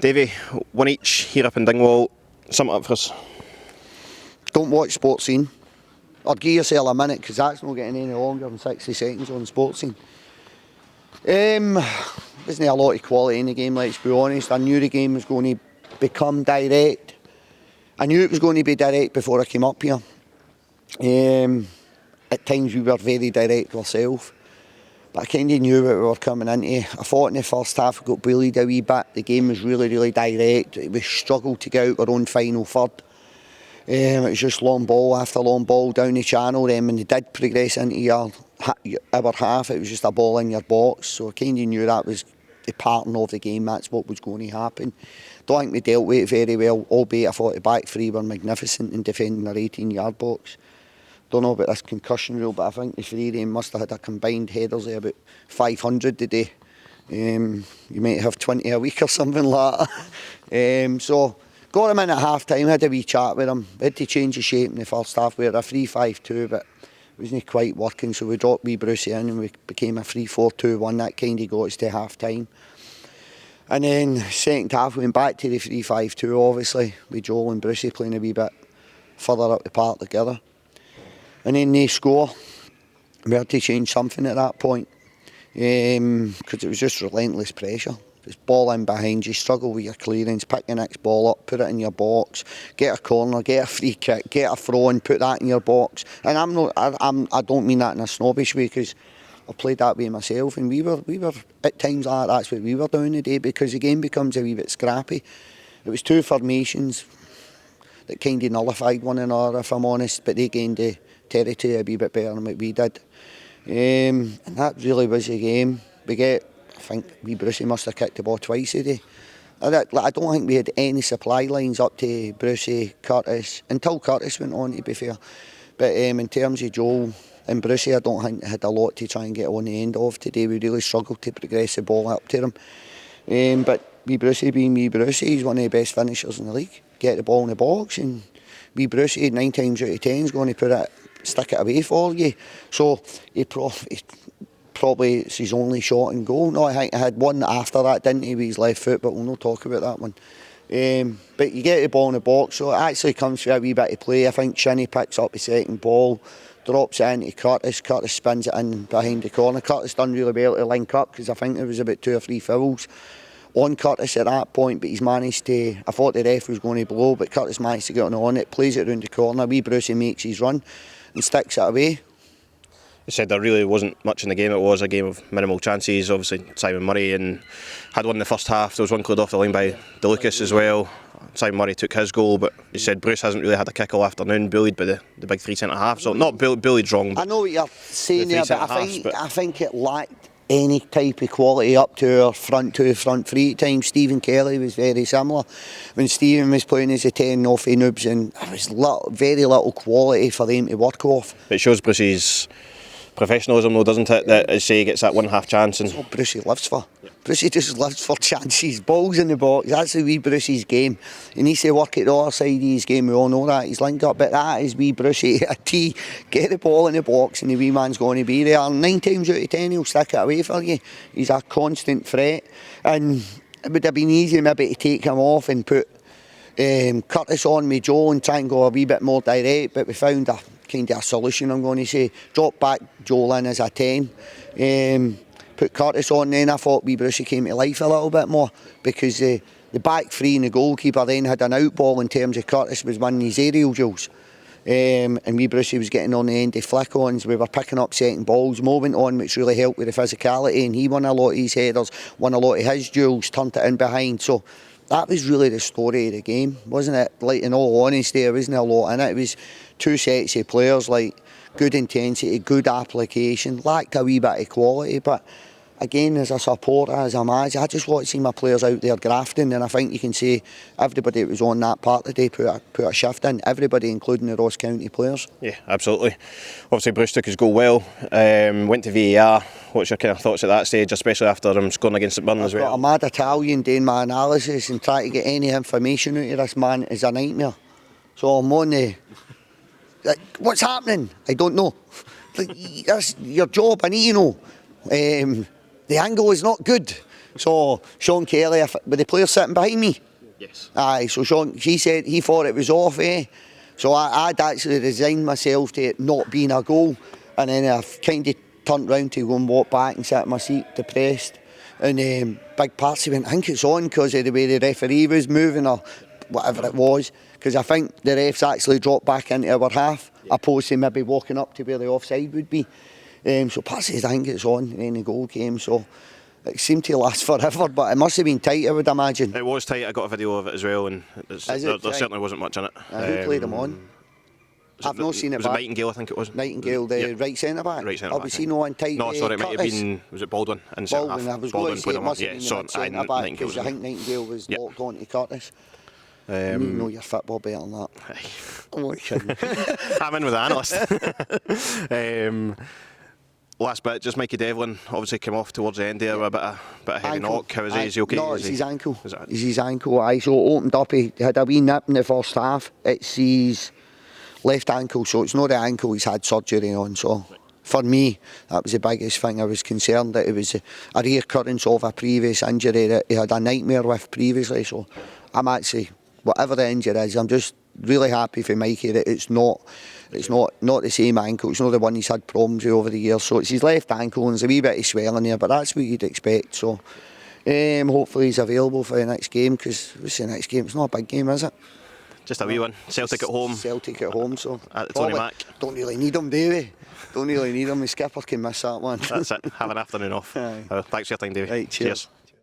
Davey, one each here up in Dingwall. Sum it up for us. Don't watch Sports Scene. Or give yourself a minute, because that's not getting any longer than 60 seconds on Sports Scene. Wasn't a lot of quality in the game, let's be honest. I knew the game was going to become direct. I knew it was going to be direct before I came up here. At times we were very direct ourselves. But I kind of knew what we were coming into. I thought in the first half we got bullied a wee bit. The game was really direct. We struggled to get out our own final third. It was just long ball after long ball down the channel. Then when they did progress into our half, it was just a ball in your box. So I kind of knew that was the pattern of the game. That's what was going to happen. Don't think we dealt with it very well, albeit I thought the back three were magnificent in defending their 18-yard box. Don't know about this concussion rule, but I think the three of them must have had a combined headers of about 500 today. You might have 20 a week or something like that. So got him in at half time, had a wee chat with him. We had to change the shape in the first half. We had a 3-5-2, but it wasn't quite working, so we dropped wee Brucey in and we became a 3-4-2-1. That kind of got us to half time. And then second half we went back to the 3-5-2, obviously, with Joel and Brucey playing a wee bit further up the park together. And then they score. We had to change something at that point, because it was just relentless pressure. Just ball in behind you, struggle with your clearance, pick the next ball up, put it in your box, get a corner, get a free kick, get a throw and put that in your box. And I don't mean that in a snobbish way, because I've played that way myself, and we were at times like that's what we were doing today, because the game becomes a wee bit scrappy. It was two formations that kind of nullified one another, if I'm honest, but they gained the territory a wee bit better than what we did. And that really was the game. I think wee Brucey must have kicked the ball twice today. I don't think we had any supply lines up to Brucey, Curtis, until Curtis went on, to be fair. But in terms of Joel and Brucey, I don't think they had a lot to try and get on the end of today. We really struggled to progress the ball up to them. But wee Brucey being wee Brucey, he's one of the best finishers in the league. Get the ball in the box, and wee Brucey 9 times out of 10 is going to stick it away for you. So he probably it's his only shot and goal. No, I think I had one after that, didn't he, with his left foot, but we'll not talk about that one. But you get the ball in the box, so it actually comes through a wee bit of play. I think Shinnie picks up the second ball, drops it into Curtis. Curtis spins it in behind the corner. Curtis done really well to link up, because I think there was about 2 or 3 fouls on Curtis at that point, but he's managed to, I thought the ref was going to blow, but Curtis managed to get on it, plays it round the corner. Wee Brucey makes his run and sticks it away. You said there really wasn't much in the game. It was a game of minimal chances. Obviously Simon Murray had one in the first half. There was one cleared off the line by DeLucas as well. Simon Murray took his goal, but you said Bruce hasn't really had a kick all afternoon, bullied by the big 3 centre halves. So not bullied's wrong. I know what you're saying there, but I think it lacked any type of quality up to our front 2, front 3 at times. Stephen Kelly was very similar. When Stephen was playing as a 10 off the noobs, and there was very little quality for them to work off. It shows Bruce's professionalism though, doesn't it, that say he gets that 1.5 chance. And that's what Brucey lives for. Yeah. Brucey just lives for chances, balls in the box. That's the wee Brucey's game. He needs to work at the other side of his game. We all know that. He's linked up, but that is wee Brucey. A T, get the ball in the box and the wee man's going to be there. 9 times out of 10 he'll stick it away for you. He's a constant threat, and it would have been easier maybe to take him off and put Curtis on with Joe and try and go a wee bit more direct, but we found a kind of a solution, I'm going to say. Drop back Joel in as a 10, put Curtis on. Then I thought wee Brucey came to life a little bit more, because the back three and the goalkeeper then had an out ball in terms of Curtis was winning his aerial duels, and wee Brucey was getting on the end of flick-ons. We were picking up second balls. Mo went on, which really helped with the physicality, and he won a lot of his headers, won a lot of his duels, turned it in behind. So that was really the story of the game, wasn't it? Like, in all honesty, there wasn't a lot in it. It was 2 sets of players, like good intensity, good application, lacked a wee bit of quality. But again, as a supporter, as a manager, I just want to see my players out there grafting, and I think you can say everybody that was on that part today put a shift in. Everybody, including the Ross County players. Yeah, absolutely. Obviously, Bruce took his goal well. Went to VAR. What's your kind of thoughts at that stage, especially after him scoring against St Mirren as well? I've got a mad Italian doing my analysis, and trying to get any information out of this man is a nightmare. So I'm on the, like, what's happening? I don't know. Like, that's your job. I need to know. The angle is not good. So Sean Kelly, were the players sitting behind me? Yes. Aye, so Sean, he said he thought it was off, eh? So I'd actually resigned myself to it not being a goal, and then I've kind of turned round to go and walk back and sit in my seat depressed. And big parts went, I think it's on because of the way the referee was moving or whatever it was, because I think the refs actually dropped back into our half, opposed to maybe walking up to where the offside would be. So Pat says, I think it's on, and then the goal came. So it seemed to last forever, but it must have been tight, I would imagine. It was tight. I got a video of it as well, and there certainly wasn't much in it. Who played him on? I've not seen it. Was it Nightingale? I think it was. Nightingale, the right centre back. Right centre back. Was he no on tight? No, sorry, it might have been. Was it Baldwin? In Baldwin. I was going to say it must have been the centre back Nightingale because I think Nightingale was locked on to Curtis. You know your football better than that. Oh, I'm in with the analyst. Last bit, just Mikey Devlin obviously came off towards the end there with a bit of heavy knock. How is he? Is he okay? No, it's his ankle. Is it? It's his ankle. Aye, so it opened up. He had a wee nip in the first half. It's his left ankle, so it's not the ankle he's had surgery on. So for me, that was the biggest thing. I was concerned that it was a reoccurrence of a previous injury that he had a nightmare with previously. So I'm actually, whatever the injury is, I'm just really happy for Mikey that it's not the same ankle. It's not the one he's had problems with over the years. So it's his left ankle and there's a wee bit of swelling there, but that's what you'd expect. So hopefully he's available for the next game, because what's the next game? It's not a big game, is it? Just a wee one. Celtic at home. Celtic at home, so at the Tony Mac. Don't really need him, do we? Don't really need him. The skipper can miss that one. That's it. Have an afternoon off. Thanks for your time, Davey. Right, cheers.